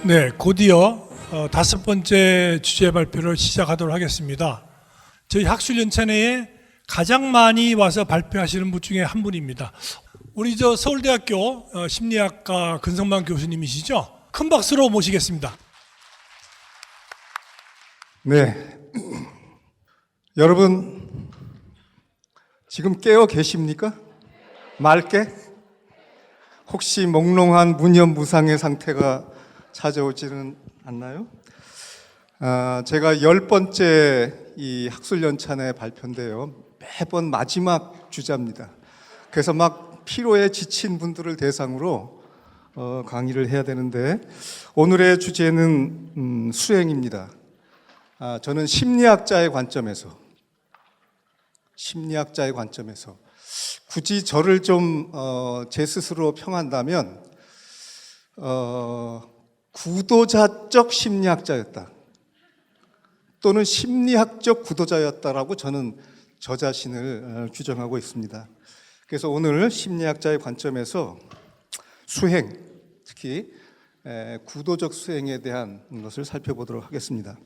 네, 곧이어 다섯 번째 주제 발표를 시작하도록 하겠습니다. 저희 학술연찬회에 가장 많이 와서 발표하시는 분 중에 한 분입니다. 우리 서울대학교 심리학과 근성만 교수님이시죠? 큰 박수로 모시겠습니다. 네, 여러분 지금 깨어 계십니까? 맑게? 혹시 몽롱한 무념무상의 상태가 찾아오지는 않나요? 제가 10번째 이 학술연찬회 발표인데요, 매번 마지막 주자입니다. 그래서 막 피로에 지친 분들을 대상으로 강의를 해야 되는데, 오늘의 주제는 수행입니다. 저는 심리학자의 관점에서 굳이 저를 좀 제 스스로 평한다면 구도자적 심리학자였다, 또는 심리학적 구도자였다라고 저는 저 자신을 규정하고 있습니다. 그래서 오늘 심리학자의 관점에서 수행, 특히 구도적 수행에 대한 것을 살펴보도록 하겠습니다.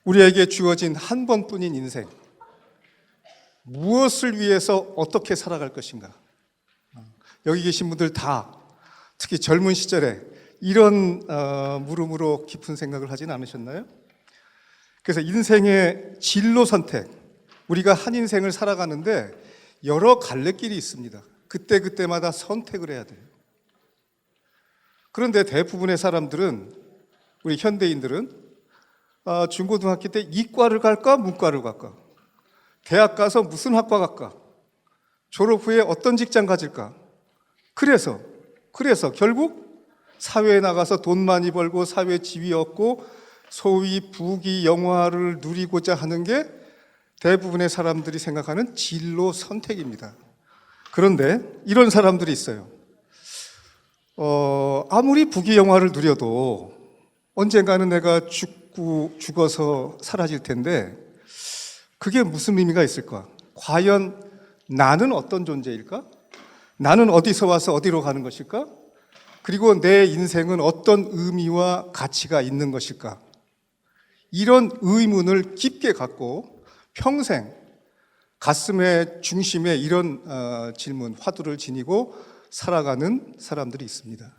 우리에게 주어진 한 번뿐인 인생, 무엇을 위해서 어떻게 살아갈 것인가? 여기 계신 분들 다 특히 젊은 시절에 이런 물음으로 깊은 생각을 하진 않으셨나요? 그래서 인생의 진로 선택, 우리가 한 인생을 살아가는데 여러 갈래길이 있습니다. 그때마다 선택을 해야 돼요. 그런데 대부분의 사람들은, 우리 현대인들은 중고등학교 때 이과를 갈까 문과를 갈까, 대학 가서 무슨 학과 갈까, 졸업 후에 어떤 직장 가질까, 그래서 결국 사회에 나가서 돈 많이 벌고 사회 지위 얻고 소위 부귀 영화를 누리고자 하는 게 대부분의 사람들이 생각하는 진로 선택입니다. 그런데 이런 사람들이 있어요. 아무리 부귀 영화를 누려도 언젠가는 내가 죽어서 사라질 텐데 그게 무슨 의미가 있을까? 과연 나는 어떤 존재일까? 나는 어디서 와서 어디로 가는 것일까? 그리고 내 인생은 어떤 의미와 가치가 있는 것일까? 이런 의문을 깊게 갖고 평생 가슴의 중심에 이런 질문, 화두를 지니고 살아가는 사람들이 있습니다.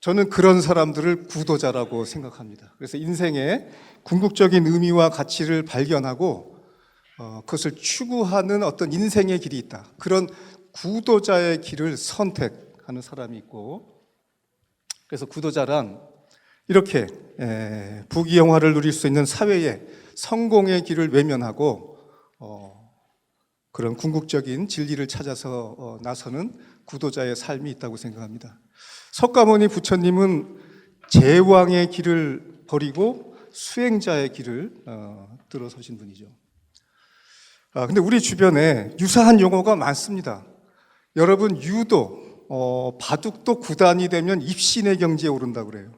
저는 그런 사람들을 구도자라고 생각합니다. 그래서 인생의 궁극적인 의미와 가치를 발견하고 그것을 추구하는 어떤 인생의 길이 있다, 그런 구도자의 길을 선택하는 사람이 있고, 그래서 구도자란 이렇게 부귀 영화를 누릴 수 있는 사회의 성공의 길을 외면하고 그런 궁극적인 진리를 찾아서 나서는 구도자의 삶이 있다고 생각합니다. 석가모니 부처님은 제왕의 길을 버리고 수행자의 길을 들어서신 분이죠. 근데 우리 주변에 유사한 용어가 많습니다. 여러분, 유도, 바둑도 9단이 되면 입신의 경지에 오른다고 그래요.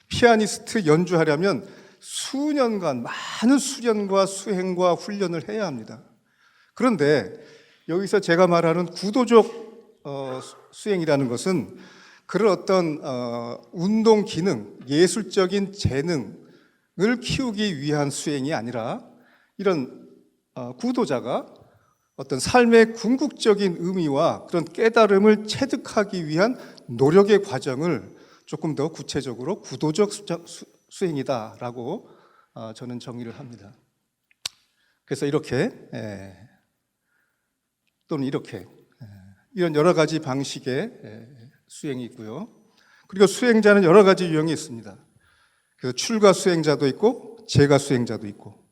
피아니스트 연주하려면 수년간 많은 수련과 수행과 훈련을 해야 합니다. 그런데 여기서 제가 말하는 구도적 수행이라는 것은 그런 어떤 운동 기능, 예술적인 재능을 키우기 위한 수행이 아니라, 이런 구도자가 어떤 삶의 궁극적인 의미와 그런 깨달음을 체득하기 위한 노력의 과정을 조금 더 구체적으로 구도적 수행이다라고 저는 정의를 합니다. 그래서 이렇게 또는 이렇게 이런 여러 가지 방식의 수행이 있고요. 그리고 수행자는 여러 가지 유형이 있습니다. 그래서 출가 수행자도 있고 재가 수행자도 있고,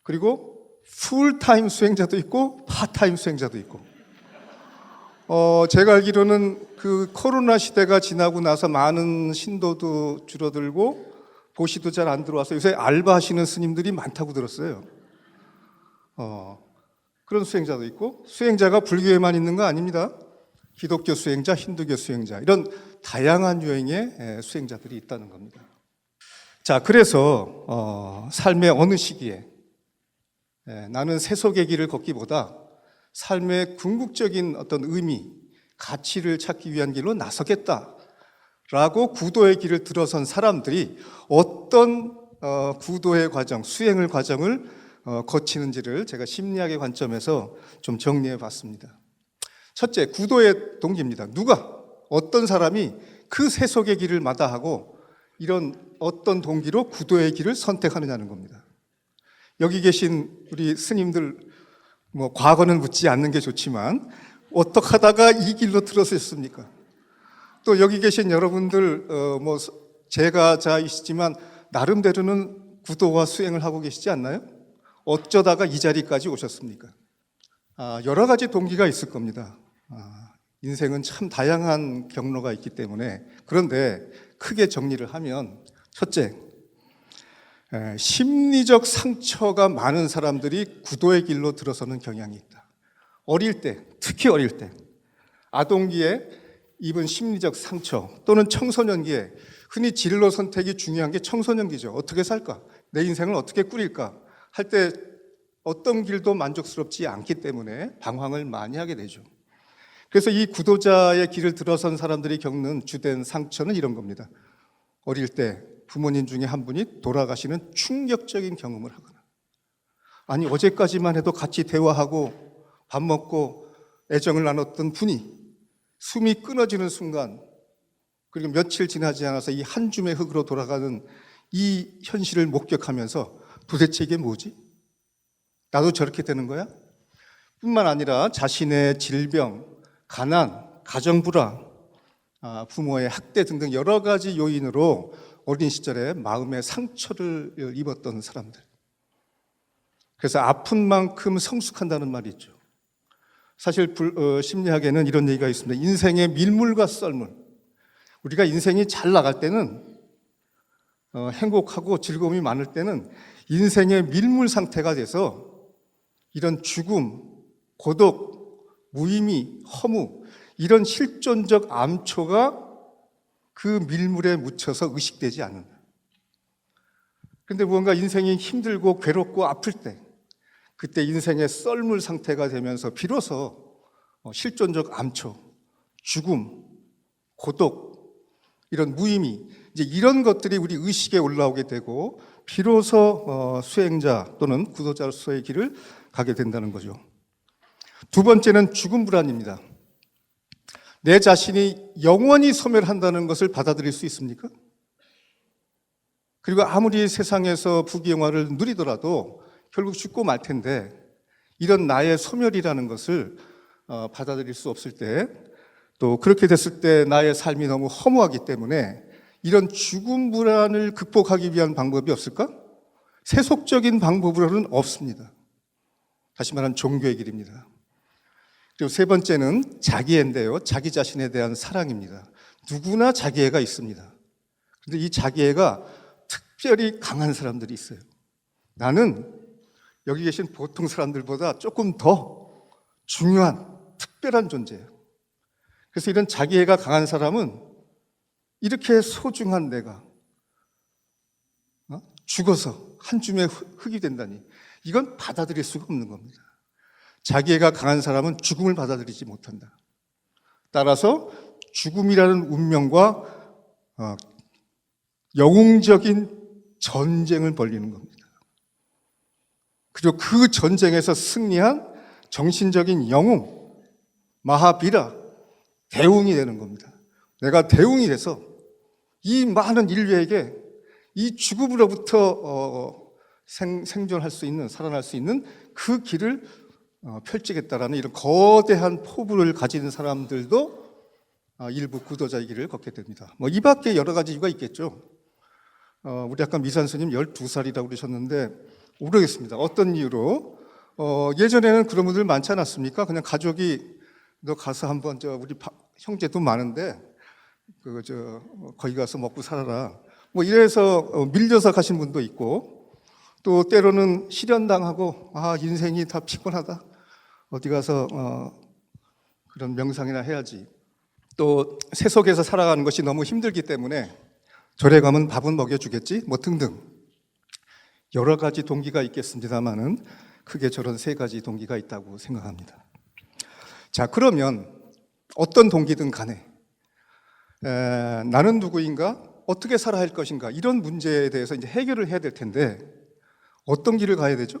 그리고 풀타임 수행자도 있고 파타임 수행자도 있고, 제가 알기로는 그 코로나 시대가 지나고 나서 많은 신도도 줄어들고 보시도 잘 안 들어와서 요새 알바하시는 스님들이 많다고 들었어요. 그런 수행자도 있고, 수행자가 불교에만 있는 거 아닙니다. 기독교 수행자, 힌두교 수행자, 이런 다양한 유형의 수행자들이 있다는 겁니다. 자, 그래서 삶의 어느 시기에 나는 세속의 길을 걷기보다 삶의 궁극적인 어떤 의미, 가치를 찾기 위한 길로 나서겠다라고 라고 구도의 길을 들어선 사람들이 어떤 구도의 과정, 수행의 과정을 거치는지를 제가 심리학의 관점에서 좀 정리해 봤습니다. 첫째, 구도의 동기입니다. 누가, 어떤 사람이 그 세속의 길을 마다하고 이런 어떤 동기로 구도의 길을 선택하느냐는 겁니다. 여기 계신 우리 스님들, 과거는 묻지 않는 게 좋지만 어떻게 하다가 이 길로 들어섰습니까? 또 여기 계신 여러분들, 제가 자이시지만 나름대로는 구도와 수행을 하고 계시지 않나요? 어쩌다가 이 자리까지 오셨습니까? 여러 가지 동기가 있을 겁니다. 인생은 참 다양한 경로가 있기 때문에. 그런데 크게 정리를 하면, 첫째, 심리적 상처가 많은 사람들이 구도의 길로 들어서는 경향이 있다. 어릴 때, 특히 어릴 때, 아동기에 입은 심리적 상처 또는 청소년기에, 흔히 진로 선택이 중요한 게 청소년기죠. 어떻게 살까? 내 인생을 어떻게 꾸릴까? 할 때 어떤 길도 만족스럽지 않기 때문에 방황을 많이 하게 되죠. 그래서 이 구도자의 길을 들어선 사람들이 겪는 주된 상처는 이런 겁니다. 어릴 때 부모님 중에 한 분이 돌아가시는 충격적인 경험을 하거나, 아니 어제까지만 해도 같이 대화하고 밥 먹고 애정을 나눴던 분이 숨이 끊어지는 순간, 그리고 며칠 지나지 않아서 이 한 줌의 흙으로 돌아가는 이 현실을 목격하면서 도대체 이게 뭐지? 나도 저렇게 되는 거야? 뿐만 아니라 자신의 질병, 가난, 가정불화, 부모의 학대 등등 여러 가지 요인으로 어린 시절에 마음의 상처를 입었던 사람들. 그래서 아픈 만큼 성숙한다는 말이 있죠. 사실 심리학에는 이런 얘기가 있습니다. 인생의 밀물과 썰물. 우리가 인생이 잘 나갈 때는, 행복하고 즐거움이 많을 때는 인생의 밀물 상태가 돼서 이런 죽음, 고독, 무의미, 허무, 이런 실존적 암초가 그 밀물에 묻혀서 의식되지 않는다. 그런데 무언가 인생이 힘들고 괴롭고 아플 때, 그때 인생의 썰물 상태가 되면서 비로소 실존적 암초, 죽음, 고독, 이런 무의미, 이제 이런 것들이 우리 의식에 올라오게 되고 비로소 수행자 또는 구도자로서의 길을 가게 된다는 거죠. 두 번째는 죽음 불안입니다. 내 자신이 영원히 소멸한다는 것을 받아들일 수 있습니까? 그리고 아무리 세상에서 부귀영화를 누리더라도 결국 죽고 말 텐데, 이런 나의 소멸이라는 것을 받아들일 수 없을 때, 또 그렇게 됐을 때 나의 삶이 너무 허무하기 때문에 이런 죽음 불안을 극복하기 위한 방법이 없을까? 세속적인 방법으로는 없습니다. 다시 말하면 종교의 길입니다. 그리고 세 번째는 자기애인데요. 자기 자신에 대한 사랑입니다. 누구나 자기애가 있습니다. 그런데 이 자기애가 특별히 강한 사람들이 있어요. 나는 여기 계신 보통 사람들보다 조금 더 중요한, 특별한 존재예요. 그래서 이런 자기애가 강한 사람은 이렇게 소중한 내가 죽어서 한 줌의 흙이 된다니, 이건 받아들일 수가 없는 겁니다. 자기애가 강한 사람은 죽음을 받아들이지 못한다. 따라서 죽음이라는 운명과 영웅적인 전쟁을 벌이는 겁니다. 그리고 그 전쟁에서 승리한 정신적인 영웅, 마하비라, 대웅이 되는 겁니다. 내가 대웅이 돼서 이 많은 인류에게 이 죽음으로부터 생존할 수 있는, 살아날 수 있는 그 길을 펼치겠다라는 이런 거대한 포부를 가진 사람들도 일부 구도자의 길을 걷게 됩니다. 이 밖에 여러 가지 이유가 있겠죠. 우리 아까 미산 스님 12살이라고 그러셨는데 모르겠습니다. 어떤 이유로. 예전에는 그런 분들 많지 않았습니까? 그냥 가족이 너 가서 한번 우리 형제도 많은데 거기 가서 먹고 살아라. 이래서 밀려서 가신 분도 있고, 또 때로는 실현당하고 인생이 다 피곤하다. 어디 가서 그런 명상이나 해야지. 또 세속에서 살아가는 것이 너무 힘들기 때문에 절에 가면 밥은 먹여주겠지? 등등. 여러 가지 동기가 있겠습니다만은 크게 저런 세 가지 동기가 있다고 생각합니다. 자, 그러면 어떤 동기든 간에 나는 누구인가? 어떻게 살아야 할 것인가? 이런 문제에 대해서 이제 해결을 해야 될 텐데 어떤 길을 가야 되죠?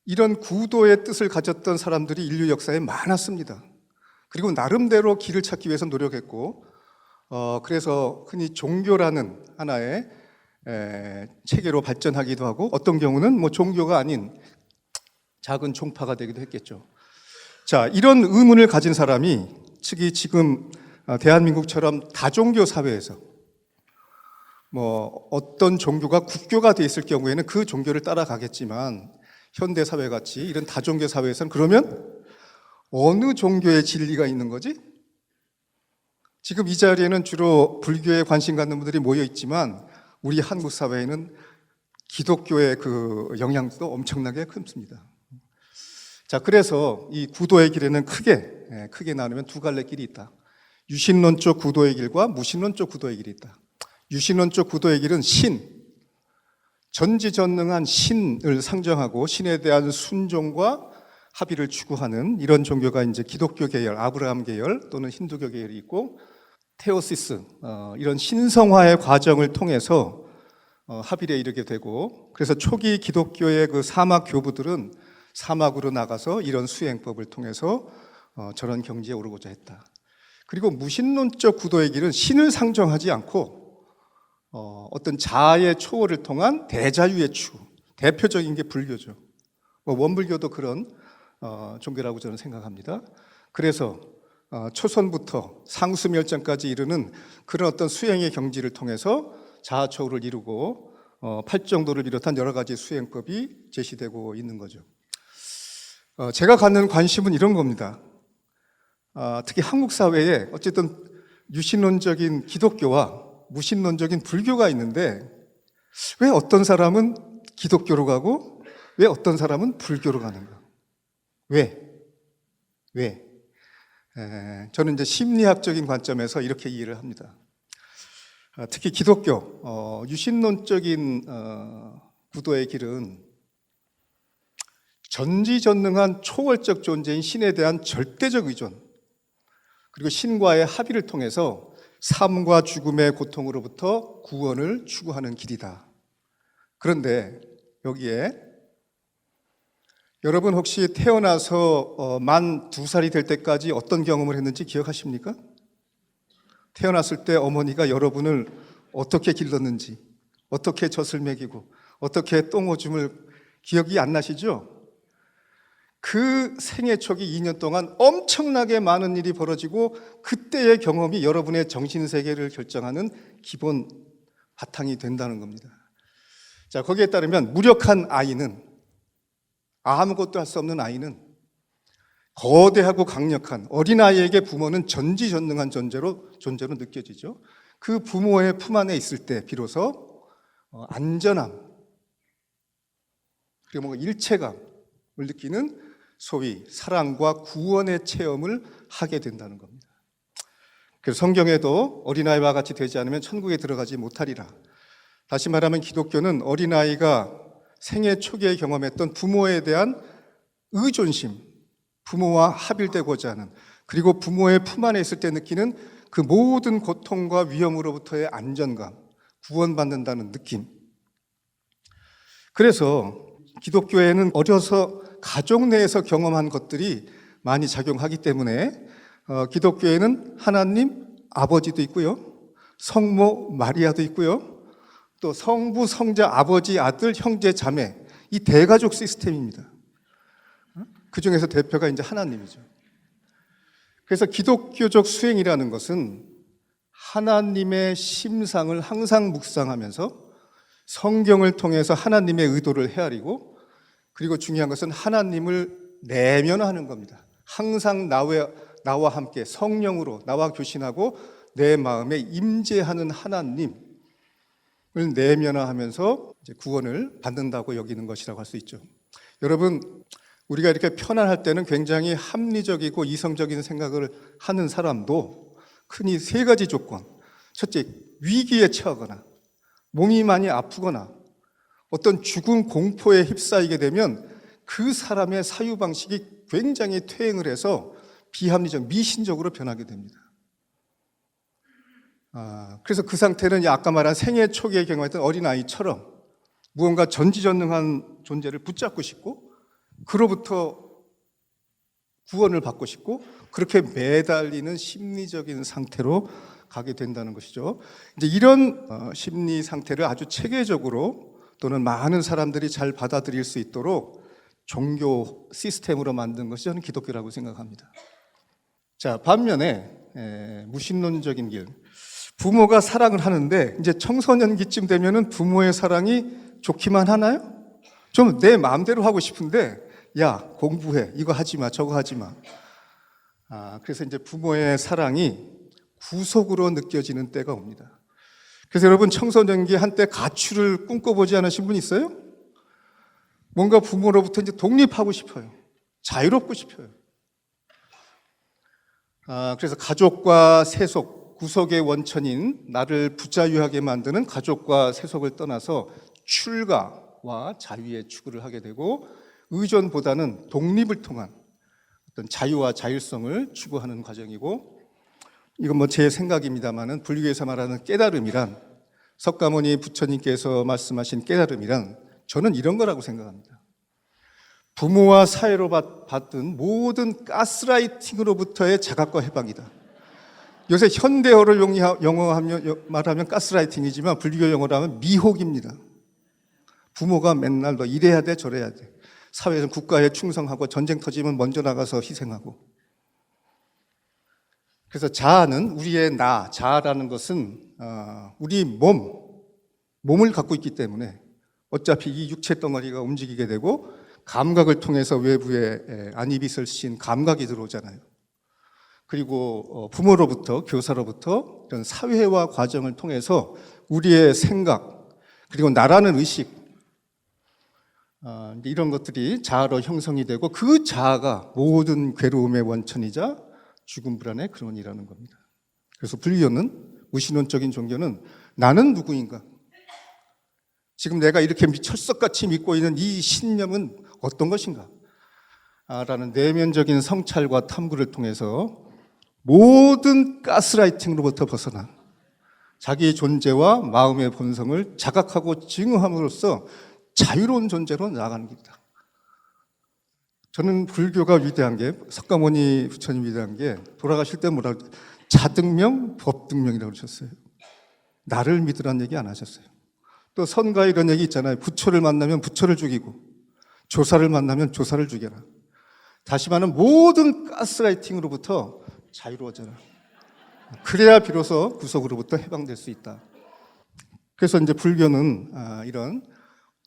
이런 구도의 뜻을 가졌던 사람들이 인류 역사에 많았습니다. 그리고 나름대로 길을 찾기 위해서 노력했고, 그래서 흔히 종교라는 하나의 체계로 발전하기도 하고, 어떤 경우는 뭐 종교가 아닌 작은 종파가 되기도 했겠죠. 자, 이런 의문을 가진 사람이 특히 지금 대한민국처럼 다종교 사회에서 뭐 어떤 종교가 국교가 돼 있을 경우에는 그 종교를 따라가겠지만 현대 사회 같이 이런 다종교 사회에서는 그러면 어느 종교의 진리가 있는 거지? 지금 이 자리에는 주로 불교에 관심 갖는 분들이 모여 있지만 우리 한국 사회에는 기독교의 그 영향도 엄청나게 큽니다. 자, 그래서 이 구도의 길에는 크게 나누면 두 갈래 길이 있다. 유신론적 구도의 길과 무신론적 구도의 길이 있다. 유신론적 구도의 길은 전지전능한 신을 상정하고 신에 대한 순종과 합의를 추구하는 이런 종교가 이제 기독교 계열, 아브라함 계열 또는 힌두교 계열이 있고, 테오시스, 이런 신성화의 과정을 통해서 합의에 이르게 되고, 그래서 초기 기독교의 그 사막 교부들은 사막으로 나가서 이런 수행법을 통해서 저런 경지에 오르고자 했다. 그리고 무신론적 구도의 길은 신을 상정하지 않고 어떤 자아의 초월을 통한 대자유의 추구, 대표적인 게 불교죠. 원불교도 그런 종교라고 저는 생각합니다. 그래서 초선부터 상수멸정까지 이르는 그런 어떤 수행의 경지를 통해서 자아 초월을 이루고 팔정도를 비롯한 여러 가지 수행법이 제시되고 있는 거죠. 제가 갖는 관심은 이런 겁니다. 특히 한국 사회에 어쨌든 유신론적인 기독교와 무신론적인 불교가 있는데 왜 어떤 사람은 기독교로 가고 왜 어떤 사람은 불교로 가는가? 왜? 저는 이제 심리학적인 관점에서 이렇게 이해를 합니다. 특히 기독교, 유신론적인 구도의 길은 전지전능한 초월적 존재인 신에 대한 절대적 의존, 그리고 신과의 합의를 통해서 삶과 죽음의 고통으로부터 구원을 추구하는 길이다. 그런데 여기에 여러분 혹시 태어나서 만 2살이 될 때까지 어떤 경험을 했는지 기억하십니까? 태어났을 때 어머니가 여러분을 어떻게 길렀는지, 어떻게 젖을 먹이고, 어떻게 똥오줌을 기억이 안 나시죠? 그 생애 초기 2년 동안 엄청나게 많은 일이 벌어지고 그때의 경험이 여러분의 정신세계를 결정하는 기본 바탕이 된다는 겁니다. 자, 거기에 따르면 무력한 아이는, 아무것도 할 수 없는 아이는 거대하고 강력한 어린아이에게 부모는 전지전능한 존재로 느껴지죠. 그 부모의 품 안에 있을 때 비로소 안전함, 그리고 뭔가 일체감을 느끼는 소위 사랑과 구원의 체험을 하게 된다는 겁니다. 그래서 성경에도 어린아이와 같이 되지 않으면 천국에 들어가지 못하리라. 다시 말하면 기독교는 어린아이가 생애 초기에 경험했던 부모에 대한 의존심, 부모와 합일되고자 하는, 그리고 부모의 품 안에 있을 때 느끼는 그 모든 고통과 위험으로부터의 안전감, 구원받는다는 느낌. 그래서 기독교에는 어려서 가족 내에서 경험한 것들이 많이 작용하기 때문에 기독교에는 하나님 아버지도 있고요, 성모 마리아도 있고요, 또 성부, 성자, 아버지, 아들, 형제, 자매, 이 대가족 시스템입니다. 그 중에서 대표가 이제 하나님이죠. 그래서 기독교적 수행이라는 것은 하나님의 심상을 항상 묵상하면서 성경을 통해서 하나님의 의도를 헤아리고, 그리고 중요한 것은 하나님을 내면화하는 겁니다. 항상 나와 함께 성령으로 나와 교신하고 내 마음에 임재하는 하나님을 내면화하면서 이제 구원을 받는다고 여기는 것이라고 할 수 있죠. 여러분, 우리가 이렇게 편안할 때는 굉장히 합리적이고 이성적인 생각을 하는 사람도 흔히 세 가지 조건. 첫째, 위기에 처하거나 몸이 많이 아프거나 어떤 죽음 공포에 휩싸이게 되면 그 사람의 사유방식이 굉장히 퇴행을 해서 비합리적, 미신적으로 변하게 됩니다. 그래서 그 상태는 아까 말한 생애 초기에 경험했던 어린아이처럼 무언가 전지전능한 존재를 붙잡고 싶고 그로부터 구원을 받고 싶고 그렇게 매달리는 심리적인 상태로 가게 된다는 것이죠. 이제 이런 심리 상태를 아주 체계적으로 또는 많은 사람들이 잘 받아들일 수 있도록 종교 시스템으로 만든 것이 저는 기독교라고 생각합니다. 자, 반면에 무신론적인 길. 부모가 사랑을 하는데 이제 청소년기쯤 되면은 부모의 사랑이 좋기만 하나요? 좀 내 마음대로 하고 싶은데 야, 공부해. 이거 하지 마. 저거 하지 마. 그래서 이제 부모의 사랑이 구속으로 느껴지는 때가 옵니다. 그래서 여러분 청소년기 한때 가출을 꿈꿔보지 않으신 분 있어요? 뭔가 부모로부터 이제 독립하고 싶어요. 자유롭고 싶어요. 그래서 가족과 세속, 구속의 원천인 나를 부자유하게 만드는 가족과 세속을 떠나서 출가와 자유의 추구를 하게 되고 의존보다는 독립을 통한 어떤 자유와 자율성을 추구하는 과정이고 이건 뭐 제 생각입니다만은 불교에서 말하는 깨달음이란 석가모니 부처님께서 말씀하신 깨달음이란 저는 이런 거라고 생각합니다. 부모와 사회로 받은 모든 가스라이팅으로부터의 자각과 해방이다. 요새 현대어를 말하면 가스라이팅이지만 불교 용어로 하면 미혹입니다. 부모가 맨날 너 이래야 돼 저래야 돼. 사회에서 국가에 충성하고 전쟁 터지면 먼저 나가서 희생하고. 그래서 자아는 우리의 나, 자아라는 것은 우리 몸을 갖고 있기 때문에 어차피 이 육체 덩어리가 움직이게 되고 감각을 통해서 외부에 안입이 신 감각이 들어오잖아요. 그리고 부모로부터 교사로부터 이런 사회화 과정을 통해서 우리의 생각 그리고 나라는 의식 이런 것들이 자아로 형성이 되고 그 자아가 모든 괴로움의 원천이자 죽음 불안의 근원이라는 겁니다. 그래서 불교는 무신론적인 종교는 나는 누구인가? 지금 내가 이렇게 철석같이 믿고 있는 이 신념은 어떤 것인가? 라는 내면적인 성찰과 탐구를 통해서 모든 가스라이팅으로부터 벗어나 자기의 존재와 마음의 본성을 자각하고 증오함으로써 자유로운 존재로 나아가는 길이다. 저는 불교가 위대한 게 석가모니 부처님 위대한 게 돌아가실 때 뭐라고 자등명, 법등명이라고 그러셨어요. 나를 믿으라는 얘기 안 하셨어요. 또 선가에 이런 얘기 있잖아요. 부처를 만나면 부처를 죽이고 조사를 만나면 조사를 죽여라. 다시 말하면 모든 가스라이팅으로부터 자유로워져라. 그래야 비로소 구속으로부터 해방될 수 있다. 그래서 이제 불교는 이런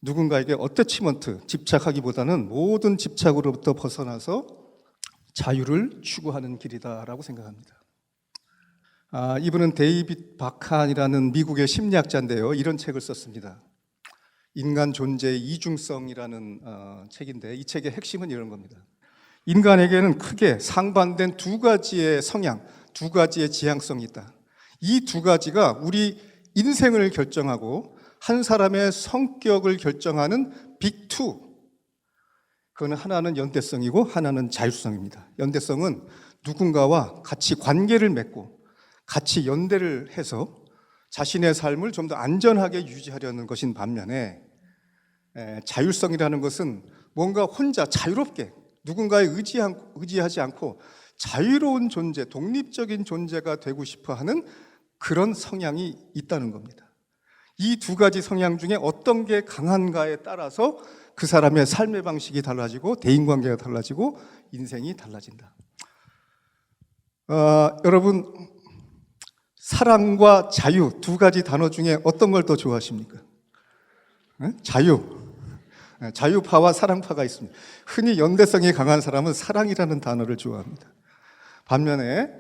누군가에게 어태치먼트, 집착하기보다는 모든 집착으로부터 벗어나서 자유를 추구하는 길이다라고 생각합니다. 이분은 데이빗 바칸이라는 미국의 심리학자인데요. 이런 책을 썼습니다. 인간 존재의 이중성이라는 책인데 이 책의 핵심은 이런 겁니다. 인간에게는 크게 상반된 두 가지의 성향, 두 가지의 지향성이 있다. 이 두 가지가 우리 인생을 결정하고 한 사람의 성격을 결정하는 빅2. 그거는 하나는 연대성이고 하나는 자율성입니다. 연대성은 누군가와 같이 관계를 맺고 같이 연대를 해서 자신의 삶을 좀 더 안전하게 유지하려는 것인 반면에 자율성이라는 것은 뭔가 혼자 자유롭게 누군가에 의지하지 않고 자유로운 존재, 독립적인 존재가 되고 싶어 하는 그런 성향이 있다는 겁니다. 이 두 가지 성향 중에 어떤 게 강한가에 따라서 그 사람의 삶의 방식이 달라지고 대인관계가 달라지고 인생이 달라진다. 여러분 사랑과 자유 두 가지 단어 중에 어떤 걸 더 좋아하십니까? 자유. 자유파와 사랑파가 있습니다. 흔히 연대성이 강한 사람은 사랑이라는 단어를 좋아합니다. 반면에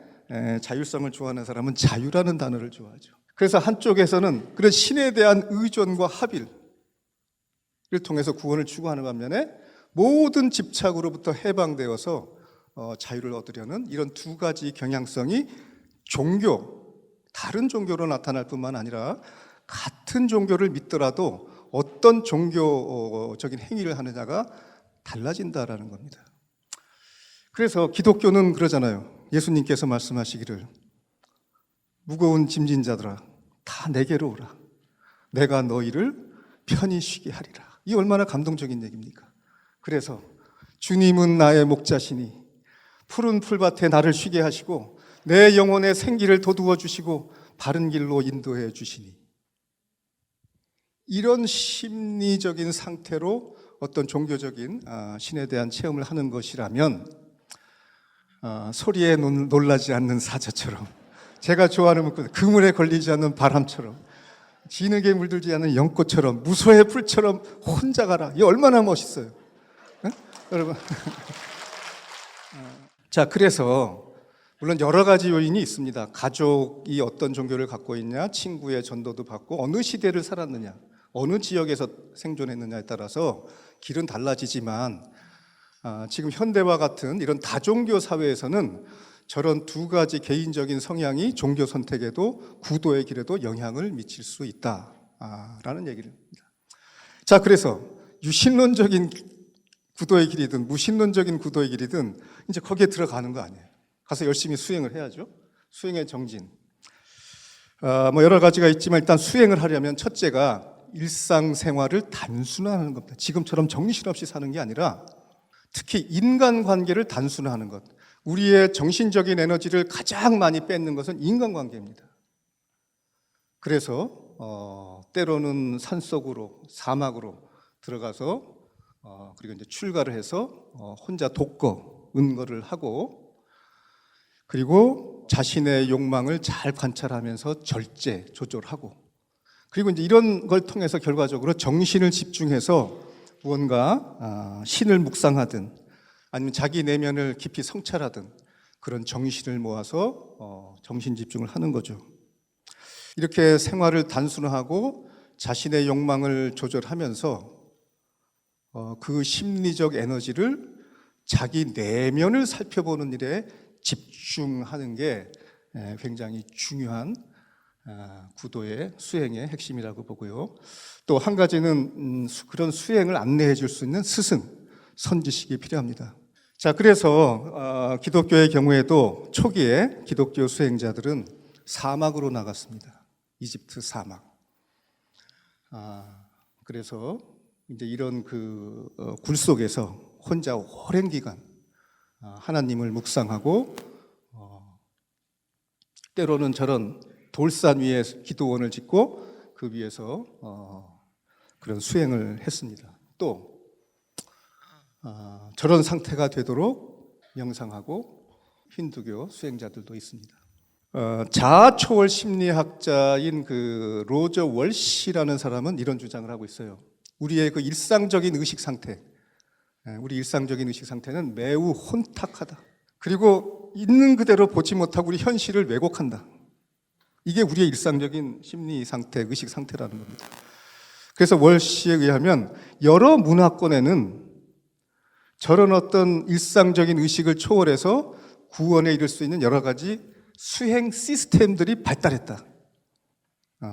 자율성을 좋아하는 사람은 자유라는 단어를 좋아하죠. 그래서 한쪽에서는 그런 신에 대한 의존과 합일을 통해서 구원을 추구하는 반면에 모든 집착으로부터 해방되어서 자유를 얻으려는 이런 두 가지 경향성이 다른 종교로 나타날 뿐만 아니라 같은 종교를 믿더라도 어떤 종교적인 행위를 하느냐가 달라진다라는 겁니다. 그래서 기독교는 그러잖아요. 예수님께서 말씀하시기를 무거운 짐진 자들아 다 내게로 오라. 내가 너희를 편히 쉬게 하리라. 이 얼마나 감동적인 얘기입니까? 그래서 주님은 나의 목자시니 푸른 풀밭에 나를 쉬게 하시고 내 영혼의 생기를 돋우어 주시고 바른 길로 인도해 주시니, 이런 심리적인 상태로 어떤 종교적인 신에 대한 체험을 하는 것이라면 소리에 놀라지 않는 사자처럼, 제가 좋아하는 문구 그물에 걸리지 않는 바람처럼, 진흙에 물들지 않는 연꽃처럼, 무소의 풀처럼 혼자 가라. 이 얼마나 멋있어요. 네? 여러분. 자, 그래서 물론 여러 가지 요인이 있습니다. 가족이 어떤 종교를 갖고 있냐, 친구의 전도도 받고, 어느 시대를 살았느냐, 어느 지역에서 생존했느냐에 따라서 길은 달라지지만, 지금 현대와 같은 이런 다종교 사회에서는 저런 두 가지 개인적인 성향이 종교 선택에도 구도의 길에도 영향을 미칠 수 있다라는 얘기입니다. 자, 그래서 유신론적인 구도의 길이든 무신론적인 구도의 길이든 이제 거기에 들어가는 거 아니에요. 가서 열심히 수행을 해야죠. 수행의 정진. 뭐 여러 가지가 있지만 일단 수행을 하려면 첫째가 일상생활을 단순화하는 겁니다. 지금처럼 정신없이 사는 게 아니라 특히 인간관계를 단순화하는 것. 우리의 정신적인 에너지를 가장 많이 뺏는 것은 인간관계입니다. 그래서 때로는 산속으로, 사막으로 들어가서 그리고 이제 출가를 해서 혼자 독거, 은거를 하고, 그리고 자신의 욕망을 잘 관찰하면서 절제, 조절하고, 그리고 이제 이런 걸 통해서 결과적으로 정신을 집중해서 무언가 신을 묵상하든 아니면 자기 내면을 깊이 성찰하든 그런 정신을 모아서 정신 집중을 하는 거죠. 이렇게 생활을 단순화하고 자신의 욕망을 조절하면서 그 심리적 에너지를 자기 내면을 살펴보는 일에 집중하는 게 굉장히 중요한 구도의 수행의 핵심이라고 보고요. 또 한 가지는 그런 수행을 안내해 줄 수 있는 스승, 선지식이 필요합니다. 자, 그래서 기독교의 경우에도 초기에 기독교 수행자들은 사막으로 나갔습니다. 이집트 사막. 그래서 이제 이런 굴 속에서 혼자 오랜 기간 하나님을 묵상하고, 때로는 저런 돌산 위에 기도원을 짓고 그 위에서 그런 수행을 했습니다. 또 저런 상태가 되도록 명상하고 힌두교 수행자들도 있습니다. 자아 초월 심리학자인 그 로저 월시라는 사람은 이런 주장을 하고 있어요. 우리의 그 일상적인 의식 상태, 우리 일상적인 의식 상태는 매우 혼탁하다. 그리고 있는 그대로 보지 못하고 우리 현실을 왜곡한다. 이게 우리의 일상적인 심리 상태, 의식 상태라는 겁니다. 그래서 월시에 의하면 여러 문화권에는 저런 어떤 일상적인 의식을 초월해서 구원에 이를 수 있는 여러 가지 수행 시스템들이 발달했다.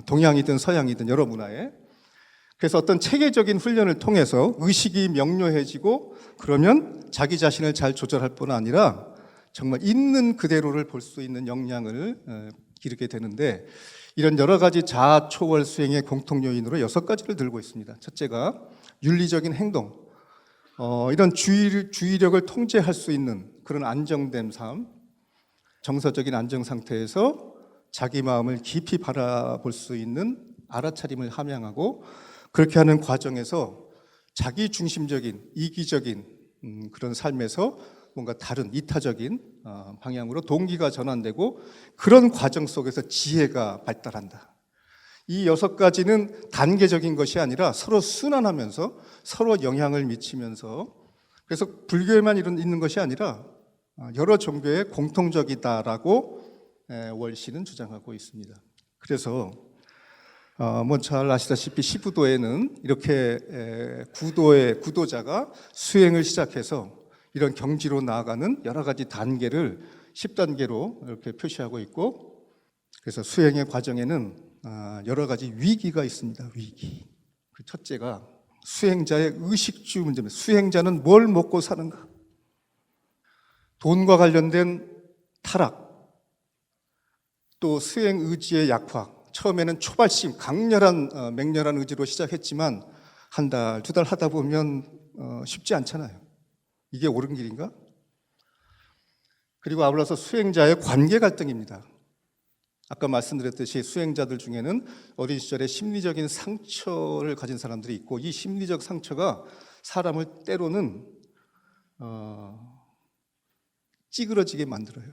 동양이든 서양이든 여러 문화에. 그래서 어떤 체계적인 훈련을 통해서 의식이 명료해지고, 그러면 자기 자신을 잘 조절할 뿐 아니라 정말 있는 그대로를 볼 수 있는 역량을 기르게 되는데, 이런 여러 가지 자아 초월 수행의 공통 요인으로 6가지를 들고 있습니다. 첫째가 윤리적인 행동, 이런 주의력을 통제할 수 있는 그런 안정된 삶, 정서적인 안정 상태에서 자기 마음을 깊이 바라볼 수 있는 알아차림을 함양하고, 그렇게 하는 과정에서 자기 중심적인 이기적인 그런 삶에서 뭔가 다른 이타적인 방향으로 동기가 전환되고, 그런 과정 속에서 지혜가 발달한다. 이 6가지는 단계적인 것이 아니라 서로 순환하면서 서로 영향을 미치면서, 그래서 불교에만 있는 것이 아니라 여러 종교에 공통적이다라고 월시는 주장하고 있습니다. 그래서 뭐 잘 아시다시피 시부도에는 이렇게 구도자가 수행을 시작해서 이런 경지로 나아가는 여러 가지 단계를 10단계로 이렇게 표시하고 있고, 그래서 수행의 과정에는 여러 가지 위기가 있습니다. 위기. 그 첫째가 수행자의 의식주 문제입니다. 수행자는 뭘 먹고 사는가? 돈과 관련된 타락, 또 수행 의지의 약화. 처음에는 초발심, 강렬한 맹렬한 의지로 시작했지만 한 달, 두 달 하다 보면 쉽지 않잖아요. 이게 옳은 길인가? 그리고 아울러서 수행자의 관계 갈등입니다. 아까 말씀드렸듯이 수행자들 중에는 어린 시절에 심리적인 상처를 가진 사람들이 있고 이 심리적 상처가 사람을 때로는 찌그러지게 만들어요.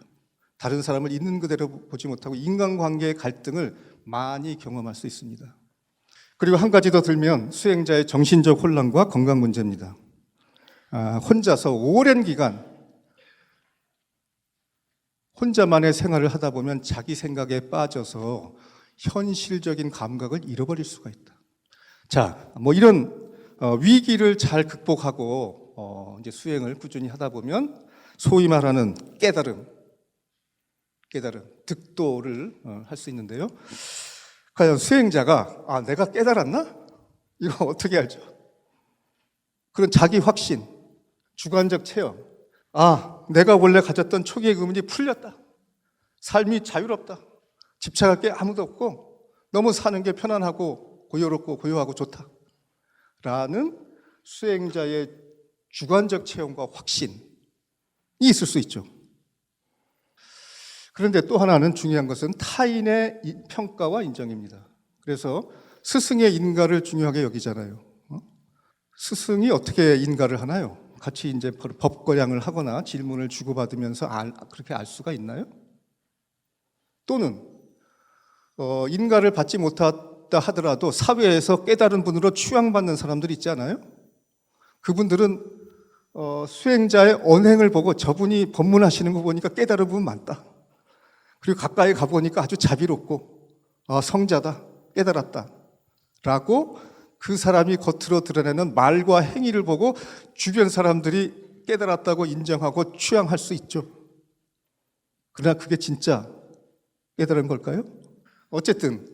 다른 사람을 있는 그대로 보지 못하고 인간관계의 갈등을 많이 경험할 수 있습니다. 그리고 한 가지 더 들면 수행자의 정신적 혼란과 건강 문제입니다. 혼자서 오랜 기간 혼자만의 생활을 하다 보면 자기 생각에 빠져서 현실적인 감각을 잃어버릴 수가 있다. 자, 뭐 이런 위기를 잘 극복하고 이제 수행을 꾸준히 하다 보면 소위 말하는 깨달음, 득도를 할 수 있는데요. 과연 수행자가 내가 깨달았나? 이거 어떻게 알죠? 그런 자기 확신, 주관적 체험. 내가 원래 가졌던 초기의 의문이 풀렸다. 삶이 자유롭다. 집착할 게 아무도 없고 너무 사는 게 편안하고 고요롭고 고요하고 좋다. 라는 수행자의 주관적 체험과 확신이 있을 수 있죠. 그런데 또 하나는 중요한 것은 타인의 평가와 인정입니다. 그래서 스승의 인가를 중요하게 여기잖아요. 스승이 어떻게 인가를 하나요? 같이 이제 법거량을 하거나 질문을 주고받으면서 그렇게 알 수가 있나요? 또는 인가를 받지 못했다 하더라도 사회에서 깨달은 분으로 추앙받는 사람들이 있지 않아요? 그분들은 수행자의 언행을 보고 저분이 법문하시는 거 보니까 깨달은 부분 많다. 그리고 가까이 가보니까 아주 자비롭고 성자다, 깨달았다 라고 그 사람이 겉으로 드러내는 말과 행위를 보고 주변 사람들이 깨달았다고 인정하고 취향할 수 있죠. 그러나 그게 진짜 깨달은 걸까요? 어쨌든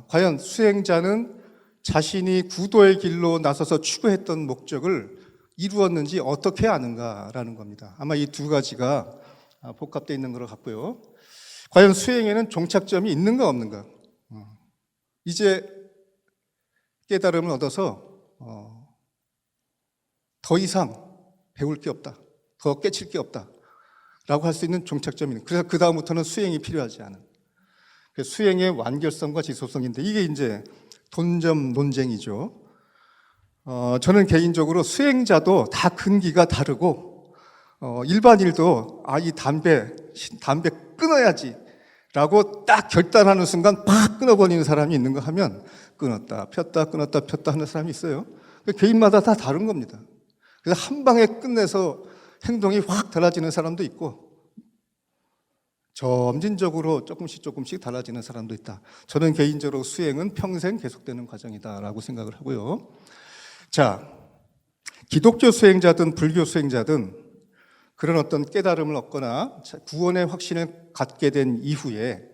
과연 수행자는 자신이 구도의 길로 나서서 추구했던 목적을 이루었는지 어떻게 아는가라는 겁니다. 아마 이 두 가지가 복합되어 있는 것 같고요. 과연 수행에는 종착점이 있는가 없는가? 이제 깨달음을 얻어서 더 이상 배울 게 없다, 더 깨칠 게 없다 라고 할 수 있는 종착점이 있는. 그래서 그 다음부터는 수행이 필요하지 않은 수행의 완결성과 지속성인데 이게 이제 돈점 논쟁이죠. 저는 개인적으로 수행자도 다 근기가 다르고 일반인도 이 담배 끊어야지 라고 딱 결단하는 순간 팍 끊어버리는 사람이 있는가 하면 끊었다 폈다 끊었다 폈다 하는 사람이 있어요. 개인마다 다 다른 겁니다. 그래서 한 방에 끝내서 행동이 확 달라지는 사람도 있고 점진적으로 조금씩 달라지는 사람도 있다. 저는 개인적으로 수행은 평생 계속되는 과정이다라고 생각을 하고요. 자, 기독교 수행자든 불교 수행자든 그런 어떤 깨달음을 얻거나 구원의 확신을 갖게 된 이후에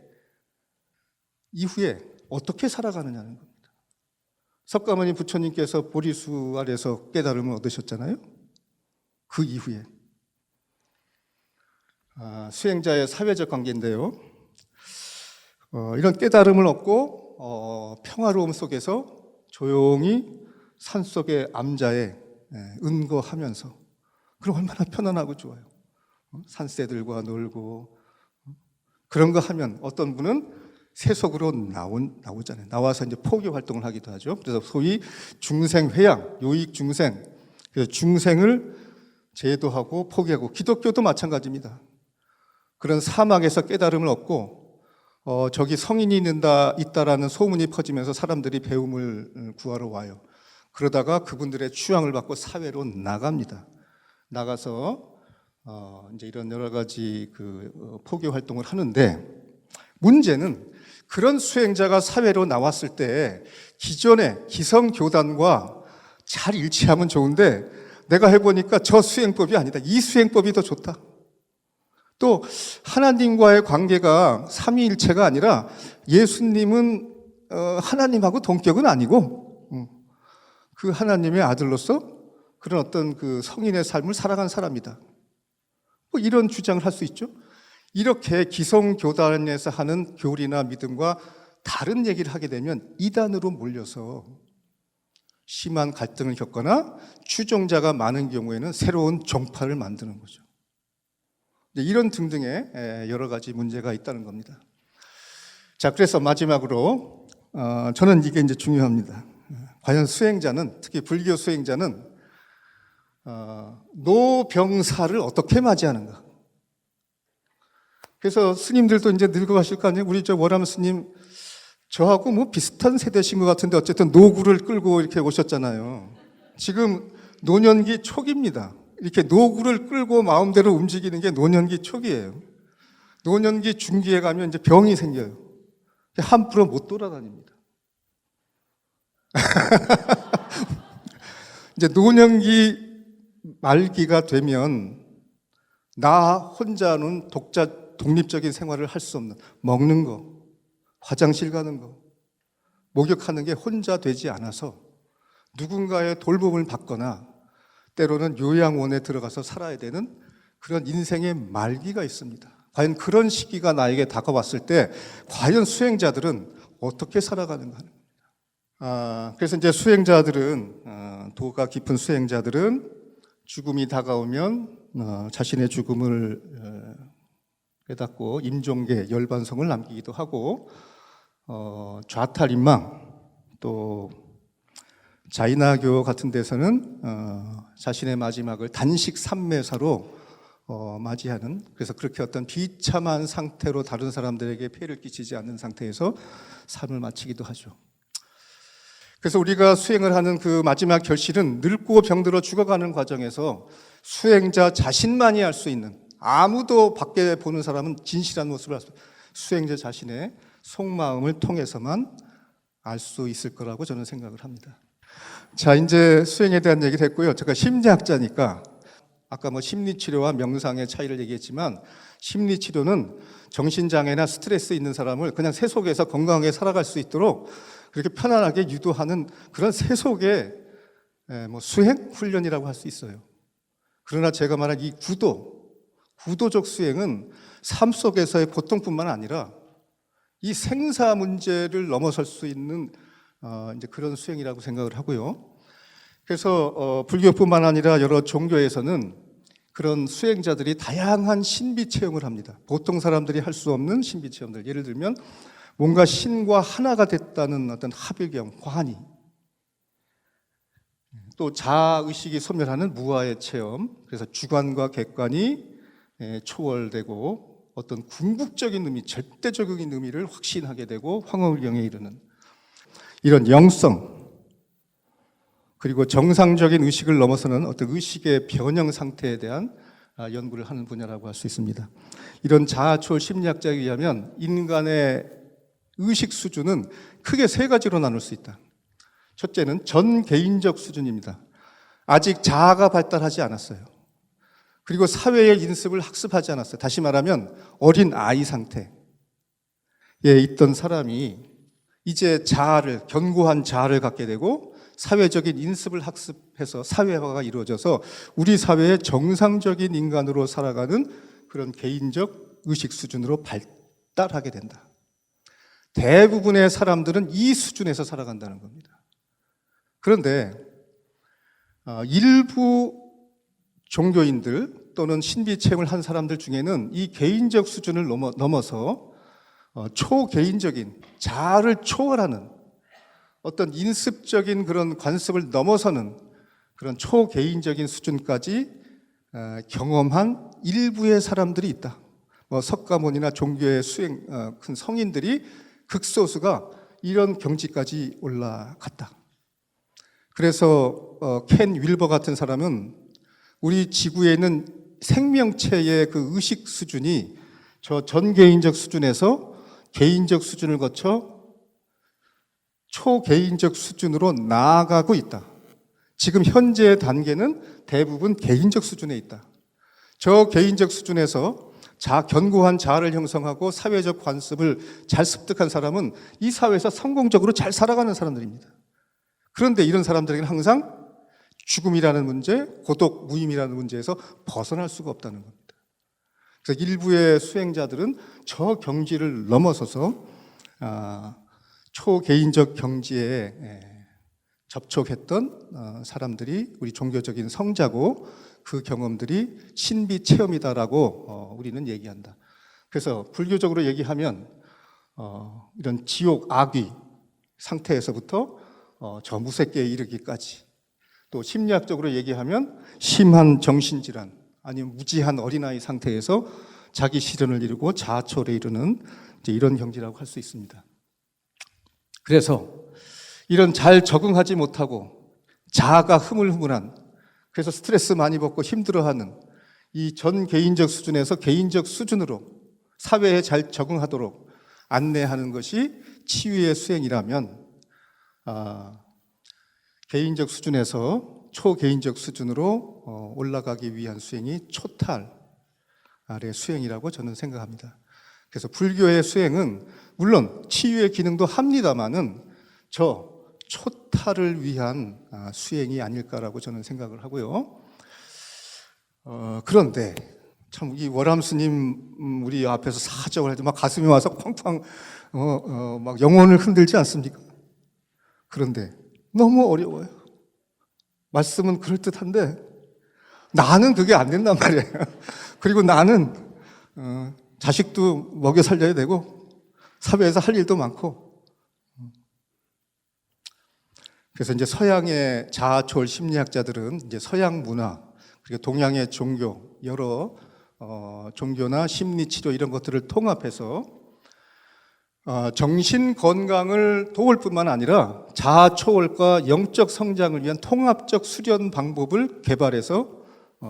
어떻게 살아가느냐는 겁니다. 석가모니 부처님께서 보리수 아래서 깨달음을 얻으셨잖아요. 그 이후에 수행자의 사회적 관계인데요. 이런 깨달음을 얻고 평화로움 속에서 조용히 산속의 암자에 은거하면서 그럼 얼마나 편안하고 좋아요. 산새들과 놀고 그런 거 하면 어떤 분은 세속으로 나오잖아요. 나와서 이제 포교 활동을 하기도 하죠. 그래서 소위 중생회양, 요익 중생, 그래서 중생을 제도하고 포기하고 기독교도 마찬가지입니다. 그런 사막에서 깨달음을 얻고 저기 성인이 있다라는 소문이 퍼지면서 사람들이 배움을 구하러 와요. 그러다가 그분들의 추앙을 받고 사회로 나갑니다. 나가서 이제 이런 여러 가지 포교 활동을 하는데 문제는 그런 수행자가 사회로 나왔을 때 기존의 기성 교단과 잘 일치하면 좋은데 내가 해보니까 저 수행법이 아니다. 이 수행법이 더 좋다. 또 하나님과의 관계가 삼위일체가 아니라 예수님은 하나님하고 동격은 아니고 그 하나님의 아들로서 그런 어떤 그 성인의 삶을 살아간 사람이다. 뭐 이런 주장을 할 수 있죠. 이렇게 기성교단에서 하는 교리나 믿음과 다른 얘기를 하게 되면 이단으로 몰려서 심한 갈등을 겪거나 추종자가 많은 경우에는 새로운 종파를 만드는 거죠. 이런 등등의 여러 가지 문제가 있다는 겁니다. 자, 그래서 마지막으로 저는 이게 이제 중요합니다. 과연 수행자는, 특히 불교 수행자는 노병사를 어떻게 맞이하는가? 그래서 스님들도 이제 늙어가실 거 아니에요? 우리 저 월암 스님 저하고 뭐 비슷한 세대신 것 같은데 어쨌든 노구를 끌고 이렇게 오셨잖아요. 지금 노년기 초기입니다. 이렇게 노구를 끌고 마음대로 움직이는 게 노년기 초기예요. 노년기 중기에 가면 이제 병이 생겨요. 함부로 못 돌아다닙니다. 이제 노년기 말기가 되면 나 혼자는 독립적인 생활을 할 수 없는, 먹는 거, 화장실 가는 거, 목욕하는 게 혼자 되지 않아서 누군가의 돌봄을 받거나 때로는 요양원에 들어가서 살아야 되는 그런 인생의 말기가 있습니다. 과연 그런 시기가 나에게 다가왔을 때 과연 수행자들은 어떻게 살아가는가 하는 겁니다. 그래서 이제 수행자들은, 도가 깊은 수행자들은 죽음이 다가오면 자신의 죽음을 깨닫고 임종계, 열반성을 남기기도 하고, 좌탈인망, 또 자이나교 같은 데서는 자신의 마지막을 단식 삼매사로 맞이하는, 그래서 그렇게 어떤 비참한 상태로 다른 사람들에게 피해를 끼치지 않는 상태에서 삶을 마치기도 하죠. 그래서 우리가 수행을 하는 그 마지막 결실은 늙고 병들어 죽어가는 과정에서 수행자 자신만이 알 수 있는, 아무도 밖에 보는 사람은 진실한 모습을 알 수 있는 수행자 자신의 속마음을 통해서만 알 수 있을 거라고 저는 생각을 합니다. 자, 이제 수행에 대한 얘기 됐고요. 제가 심리학자니까 아까 뭐 심리치료와 명상의 차이를 얘기했지만, 심리치료는 정신장애나 스트레스 있는 사람을 그냥 세속에서 건강하게 살아갈 수 있도록 그렇게 편안하게 유도하는 그런 세속의 뭐 수행 훈련이라고 할 수 있어요. 그러나 제가 말한 이 구도적 수행은 삶 속에서의 고통뿐만 아니라 이 생사 문제를 넘어설 수 있는 이제 그런 수행이라고 생각을 하고요. 그래서 불교뿐만 아니라 여러 종교에서는 그런 수행자들이 다양한 신비 체험을 합니다. 보통 사람들이 할 수 없는 신비 체험들. 예를 들면 뭔가 신과 하나가 됐다는 어떤 합일경, 화니, 또 자아의식이 소멸하는 무아의 체험, 그래서 주관과 객관이 초월되고 어떤 궁극적인 의미, 절대적인 의미를 확신하게 되고 황홀경에 이르는 이런 영성, 그리고 정상적인 의식을 넘어서는 어떤 의식의 변형 상태에 대한 연구를 하는 분야라고 할 수 있습니다. 이런 자아초월 심리학자에 의하면 인간의 의식 수준은 크게 세 가지로 나눌 수 있다. 첫째는 전 개인적 수준입니다. 아직 자아가 발달하지 않았어요. 그리고 사회의 인습을 학습하지 않았어요. 다시 말하면 어린 아이 상태에 있던 사람이 이제 자아를, 견고한 자아를 갖게 되고 사회적인 인습을 학습해서 사회화가 이루어져서 우리 사회의 정상적인 인간으로 살아가는 그런 개인적 의식 수준으로 발달하게 된다. 대부분의 사람들은 이 수준에서 살아간다는 겁니다. 그런데 일부 종교인들 또는 신비 체험을 한 사람들 중에는 이 개인적 수준을 넘어서 초개인적인 자아를 초월하는 어떤 인습적인 그런 관습을 넘어서는 그런 초개인적인 수준까지 경험한 일부의 사람들이 있다. 뭐 석가모니나 종교의 큰 성인들이 극소수가 이런 경지까지 올라갔다. 그래서 켄 윌버 같은 사람은 우리 지구에 있는 생명체의 그 의식 수준이 저 전개인적 수준에서 개인적 수준을 거쳐 초개인적 수준으로 나아가고 있다. 지금 현재의 단계는 대부분 개인적 수준에 있다. 저 개인적 수준에서 견고한 자아를 형성하고 사회적 관습을 잘 습득한 사람은 이 사회에서 성공적으로 잘 살아가는 사람들입니다. 그런데 이런 사람들에게는 항상 죽음이라는 문제, 고독, 무임이라는 문제에서 벗어날 수가 없다는 겁니다. 그래서 일부의 수행자들은 저 경지를 넘어서서 초개인적 경지에 접촉했던 사람들이 우리 종교적인 성자고 그 경험들이 신비 체험이다라고 우리는 얘기한다. 그래서 불교적으로 얘기하면 이런 지옥 악귀 상태에서부터 저 무색계에 이르기까지, 또 심리학적으로 얘기하면 심한 정신질환 아니면 무지한 어린아이 상태에서 자기 실현을 이루고 자아초월에 이르는 이제 이런 경지라고 할 수 있습니다. 그래서 이런 잘 적응하지 못하고 자아가 흐물흐물한, 그래서 스트레스 많이 받고 힘들어하는 이 전 개인적 수준에서 개인적 수준으로 사회에 잘 적응하도록 안내하는 것이 치유의 수행이라면, 개인적 수준에서 초개인적 수준으로 올라가기 위한 수행이 초탈의 수행이라고 저는 생각합니다. 그래서 불교의 수행은 물론 치유의 기능도 합니다마는 저 초탈을 위한 수행이 아닐까라고 저는 생각을 하고요. 그런데 참 이 월암 스님 우리 앞에서 사적을 해도 막 가슴이 와서 쾅쾅 막 영혼을 흔들지 않습니까? 그런데 너무 어려워요. 말씀은 그럴듯한데 나는 그게 안 된단 말이에요. 그리고 나는 자식도 먹여 살려야 되고 사회에서 할 일도 많고, 그래서 이제 서양의 자아초월 심리학자들은 이제 서양 문화 그리고 동양의 종교, 여러 종교나 심리치료 이런 것들을 통합해서 정신 건강을 도울 뿐만 아니라 자아초월과 영적 성장을 위한 통합적 수련 방법을 개발해서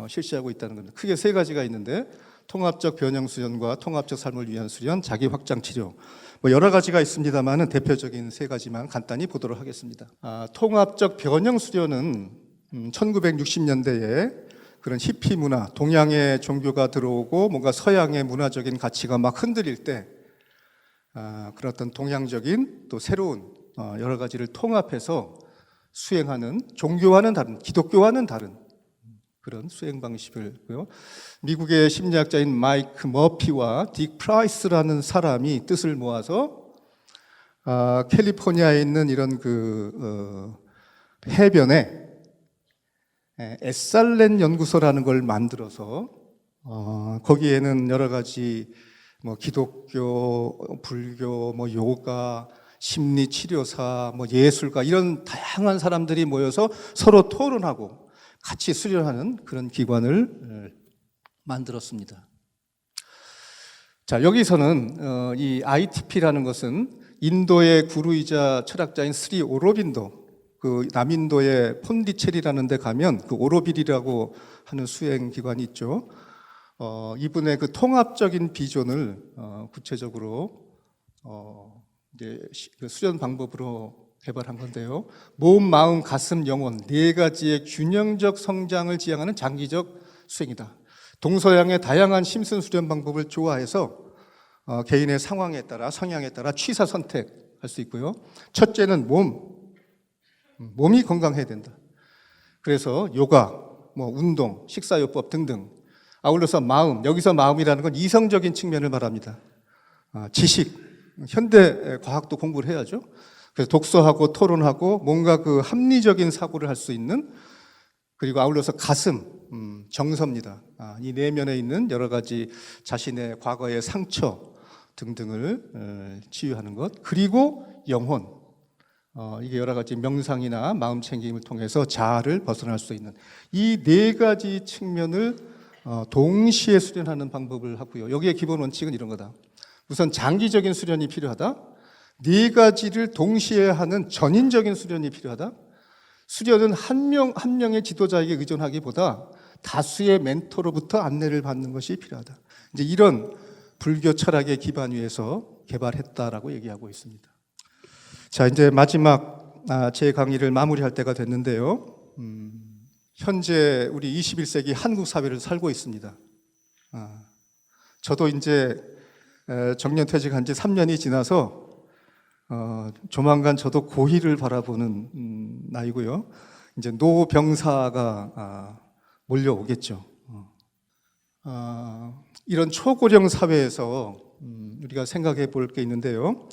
실시하고 있다는 겁니다. 크게 세 가지가 있는데, 통합적 변형 수련과 통합적 삶을 위한 수련, 자기 확장 치료, 뭐 여러 가지가 있습니다만은 대표적인 세 가지만 간단히 보도록 하겠습니다. 통합적 변형 수련은 1960년대에 그런 히피 문화, 동양의 종교가 들어오고 뭔가 서양의 문화적인 가치가 막 흔들릴 때 그런 어떤 동양적인 또 새로운 여러 가지를 통합해서 수행하는, 종교와는 다른, 기독교와는 다른 그런 수행 방식이고요. 미국의 심리학자인 마이크 머피와 딕 프라이스라는 사람이 뜻을 모아서 캘리포니아에 있는 이런 해변에 에살렌 연구소라는 걸 만들어서 거기에는 여러 가지 뭐 기독교, 불교, 뭐 요가, 심리 치료사, 뭐 예술가 이런 다양한 사람들이 모여서 서로 토론하고 같이 수련하는 그런 기관을 만들었습니다. 자, 여기서는 이 ITP라는 것은 인도의 구루이자 철학자인 스리 오로빈도, 그 남인도의 폰디체리라는 데 가면 그 오로빌이라고 하는 수행 기관이 있죠. 이분의 그 통합적인 비전을 구체적으로 이제 그 수련 방법으로 개발한 건데요. 몸, 마음, 가슴, 영혼 네 가지의 균형적 성장을 지향하는 장기적 수행이다. 동서양의 다양한 심슨 수련 방법을 조화해서 개인의 상황에 따라, 성향에 따라 취사 선택할 수 있고요. 첫째는 몸이 건강해야 된다. 그래서 요가, 뭐 운동, 식사요법 등등. 아울러서 마음, 여기서 마음이라는 건 이성적인 측면을 말합니다. 지식, 현대 과학도 공부를 해야죠. 그래서 독서하고 토론하고 뭔가 그 합리적인 사고를 할 수 있는, 그리고 아울러서 가슴, 정서입니다. 이 내면에 있는 여러 가지 자신의 과거의 상처 등등을 치유하는 것, 그리고 영혼, 이게 여러 가지 명상이나 마음 챙김을 통해서 자아를 벗어날 수 있는 이 네 가지 측면을 동시에 수련하는 방법을 하고요. 여기에 기본 원칙은 이런 거다. 우선 장기적인 수련이 필요하다. 네 가지를 동시에 하는 전인적인 수련이 필요하다. 수련은 한 명의 지도자에게 의존하기보다 다수의 멘토로부터 안내를 받는 것이 필요하다. 이제 이런 불교 철학의 기반 위에서 개발했다라고 얘기하고 있습니다. 자, 이제 마지막 제 강의를 마무리할 때가 됐는데요. 현재 우리 21세기 한국 사회를 살고 있습니다. 저도 이제 정년 퇴직한 지 3년이 지나서 조만간 저도 고희를 바라보는 나이고요. 이제 노병사가 몰려오겠죠. 이런 초고령 사회에서 우리가 생각해 볼 게 있는데요.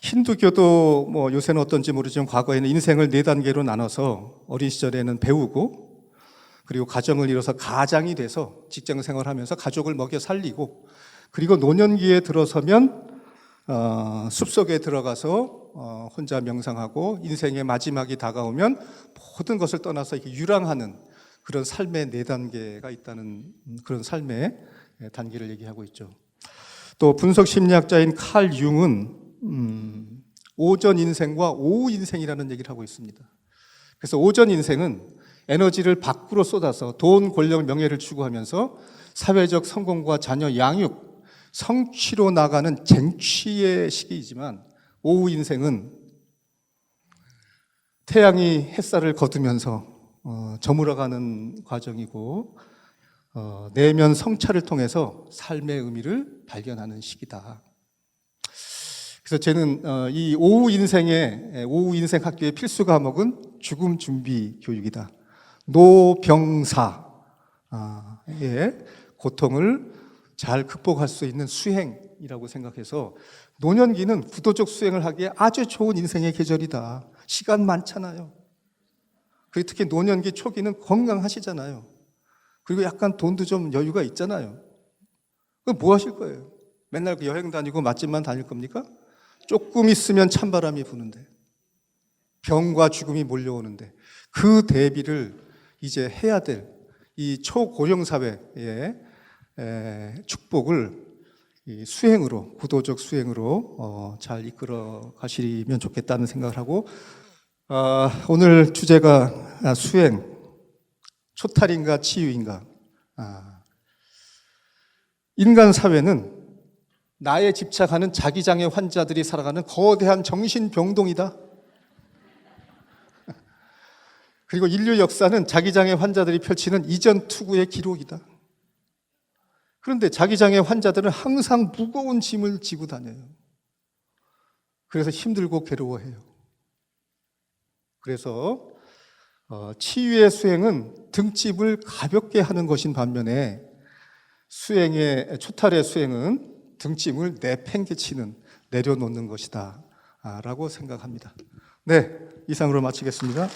힌두교도 뭐 요새는 어떤지 모르지만 과거에는 인생을 4단계로 나눠서 어린 시절에는 배우고, 그리고 가정을 이뤄서 가장이 돼서 직장 생활하면서 가족을 먹여 살리고, 그리고 노년기에 들어서면 숲속에 들어가서 혼자 명상하고, 인생의 마지막이 다가오면 모든 것을 떠나서 이렇게 유랑하는 그런 삶의 4단계가 있다는 그런 삶의 단계를 얘기하고 있죠. 또 분석 심리학자인 칼 융은 오전 인생과 오후 인생이라는 얘기를 하고 있습니다. 그래서 오전 인생은 에너지를 밖으로 쏟아서 돈, 권력, 명예를 추구하면서 사회적 성공과 자녀 양육, 성취로 나가는 쟁취의 시기이지만, 오후 인생은 태양이 햇살을 거두면서 저물어가는 과정이고, 내면 성찰을 통해서 삶의 의미를 발견하는 시기다. 그래서 저는 이 오후 인생 학교의 필수 과목은 죽음 준비 교육이다. 노병사의 고통을 잘 극복할 수 있는 수행이라고 생각해서, 노년기는 구도적 수행을 하기에 아주 좋은 인생의 계절이다. 시간 많잖아요. 그리고 특히 노년기 초기는 건강하시잖아요. 그리고 약간 돈도 좀 여유가 있잖아요. 그럼 뭐 하실 거예요? 맨날 그 여행 다니고 맛집만 다닐 겁니까? 조금 있으면 찬바람이 부는데, 병과 죽음이 몰려오는데, 그 대비를 이제 해야 될 이 초고령 사회의 축복을 이 수행으로, 구도적 수행으로 잘 이끌어 가시면 좋겠다는 생각을 하고, 오늘 주제가 수행, 초탈인가 치유인가. 인간 사회는 나에 집착하는 자기장애 환자들이 살아가는 거대한 정신병동이다. 그리고 인류 역사는 자기장애 환자들이 펼치는 이전 투구의 기록이다. 그런데 자기장애 환자들은 항상 무거운 짐을 지고 다녀요. 그래서 힘들고 괴로워해요. 그래서 치유의 수행은 등짐을 가볍게 하는 것인 반면에, 초탈의 수행은 등짐을 내팽개치는, 내려놓는 것이다 라고 생각합니다. 네, 이상으로 마치겠습니다.